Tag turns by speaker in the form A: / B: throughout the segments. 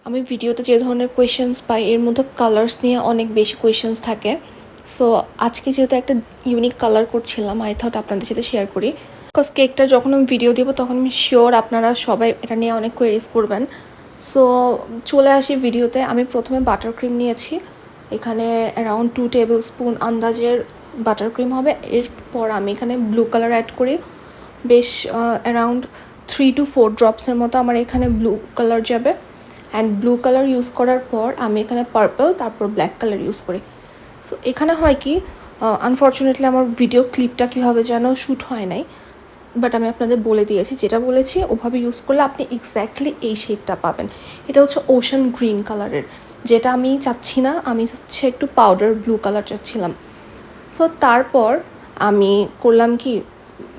A: আমি ভিডিওতে যে ধরনের কোয়েশ্চেন্স পাই এর মধ্যে কালার্স নিয়ে অনেক বেশি কোয়েশ্চেন্স থাকে। সো আজকে যেহেতু একটা ইউনিক কালার করছিলাম, আই থট আপনাদের সাথে শেয়ার করি। বিকজ কেকটা যখন আমি ভিডিও দেবো তখন আমি শিওর আপনারা সবাই এটা নিয়ে অনেক কোয়েরিজ করবেন। সো চলে আসি ভিডিওতে। আমি প্রথমে বাটার ক্রিম নিয়েছি, এখানে অ্যারাউন্ড 2 টেবিল স্পুন আন্দাজের বাটার ক্রিম হবে। এরপর আমি এখানে ব্লু কালার অ্যাড করি, বেশ অ্যারাউন্ড 3 to 4 ড্রপসের মতো আমার এখানে ব্লু কালার যাবে। অ্যান্ড ব্লু কালার ইউজ করার পর আমি এখানে পার্পল তারপর ব্ল্যাক কালার ইউজ করি। সো এখানে হয় কি, আনফর্চুনেটলি আমার ভিডিও ক্লিপটা কীভাবে যেন শ্যুট হয় নাই, বাট আমি আপনাদের বলে দিয়েছি, যেটা বলেছি ওভাবে ইউজ করলে আপনি এক্স্যাক্টলি এই শেডটা পাবেন। এটা হচ্ছে ওশান গ্রিন কালারের, যেটা আমি চাচ্ছি না, আমি হচ্ছে একটু পাউডার ব্লু কালার চাচ্ছিলাম। সো তারপর আমি করলাম কি,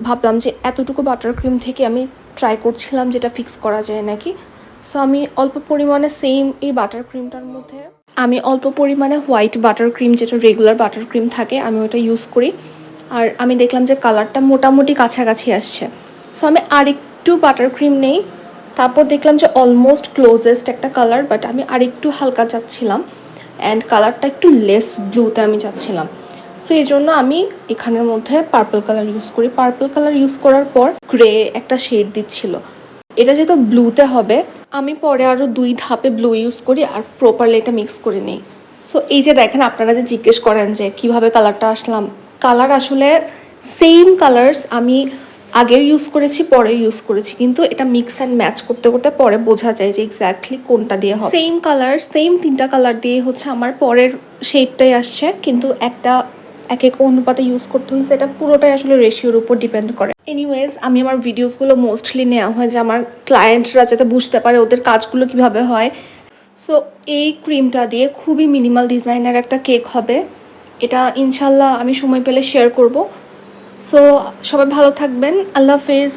A: ভাবলাম যে এতটুকু বাটার ক্রিম থেকে আমি ট্রাই করছিলাম যেটা ফিক্স করা যায় নাকি। সো আমি অল্প পরিমাণে সেম এই বাটার ক্রিমটার মধ্যে আমি অল্প পরিমাণে হোয়াইট বাটার ক্রিম, যেটা রেগুলার বাটার ক্রিম থাকে, আমি ওটা ইউজ করি। আর আমি দেখলাম যে কালারটা মোটামুটি কাছাকাছি আসছে। সো আমি আরেকটু বাটার ক্রিম নেই, তারপর দেখলাম যে অলমোস্ট ক্লোজেস্ট একটা কালার, বাট আমি আরেকটু হালকা চাচ্ছিলাম অ্যান্ড কালারটা একটু লেস ব্লুতে আমি চাচ্ছিলাম। সো এই জন্য আমি এখানের মধ্যে পার্পল কালার ইউজ করি। পার্পল কালার ইউজ করার পর গ্রে একটা শেড দিচ্ছিল। এটা যেহেতু ব্লুতে হবে, আমি পরে আরও 2 ধাপে ব্লু ইউজ করি আর প্রপারলি এটা মিক্স করে নিই। সো এই যে দেখেন, আপনারা যে জিজ্ঞেস করেন যে কীভাবে কালারটা আসলাম, কালার আসলে সেম কালার্স আমি আগেও ইউজ করেছি, পরে ইউজ করেছি, কিন্তু এটা মিক্স অ্যান্ড ম্যাচ করতে করতে পরে বোঝা যায় যে এক্স্যাক্টলি কোনটা দিয়ে হবে। সেম কালার, সেম 3টা কালার দিয়ে হচ্ছে আমার পরের শেডটাই আসছে, কিন্তু একটা এক এক অনুপাতে ইউজ করতে হয়েছে। এটা পুরোটাই আসলে রেশিওর উপর ডিপেন্ড করে। এনিওয়েজ, আমি আমার ভিডিওসগুলো মোস্টলি নেওয়া হয় যে আমার ক্লায়েন্টরা যাতে বুঝতে পারে ওদের কাজগুলো কিভাবে হয়। সো এই ক্রিমটা দিয়ে খুবই মিনিমাল ডিজাইনের একটা কেক হবে। এটা ইনশাল্লাহ আমি সময় পেলে শেয়ার করব। সো সবাই ভালো থাকবেন। আল্লাহ হাফেজ।